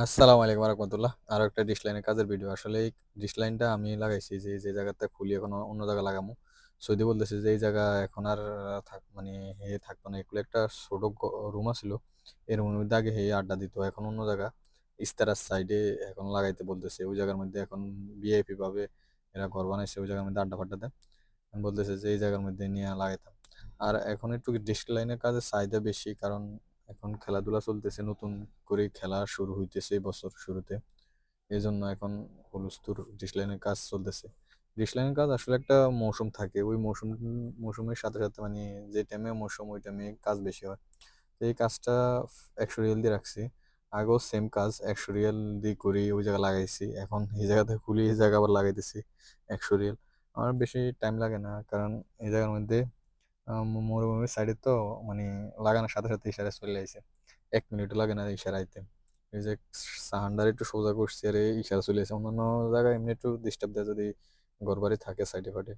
আসসালামু আলাইকুম রহমতুল্লাহ। আরো একটা ডিশ লাইনের কাজের ভিডিও। আসলে এই ডিশ লাইনটা আমি লাগাইছি যে যে জায়গাতে খুলি এখন অন্য জায়গা লাগামু। সৌদি বলতেছে যে এই জায়গা এখন আর থাক মানে হে থাকতো না, এগুলো একটা ছোট রুম ছিল। এই রুমের মধ্যে আগে হে আড্ডা দিত, এখন অন্য জায়গা ইস্তারার সাইডে এখন লাগাইতে বলতেছে। ওই জায়গার মধ্যে এখন ভিআইপি ভাবে এরা ঘর বানাইছে, ওই জায়গার মধ্যে আড্ডা ফাড্ডা দেয়। আমি বলতেছে যে এই জায়গার মধ্যে নিয়ে লাগাইতাম। আর এখন একটু ডিস্ক লাইনের কাজে চাহিদা বেশি, কারণ এখন খেলাধুলা চলতেছে, নতুন করে খেলা শুরু হইতেছে এই বছর শুরুতে। এই জন্য এখন হুলস্থুর ডিশ লাইনের কাজ চলতেছে। ডিশ লাইনের কাজ আসলে একটা মৌসুম থাকে, ওই মৌসুমের সাথে সাথে মানে যে টাইমে মৌসুম ওই টাইমে কাজ বেশি হয়। তো এই কাজটা 100 রিয়াল দিয়ে রাখছি। আগেও সেম কাজ 100 রিয়াল দিয়ে করি, ওই জায়গা লাগাইছি। এখন এই জায়গাতে খুলি, এই জায়গা আবার লাগাইতেছি 100 রিয়াল। আমার বেশি টাইম লাগে না, কারণ এই জায়গার মধ্যে মরুভূমির সাইডে তো মানে লাগানোর সাথে সাথে ইশারা চলে আসে। 1 মিনিটও লাগে না ইশারা আইতে। এই যে সাহান্ডার একটু সোজা করছি আর এই ইশারা চলে আসে। অন্যান্য জায়গায় এমনি একটু ডিস্টার্ব দেয় যদি ঘর বাড়ি থাকে সাইডে ফাইডে।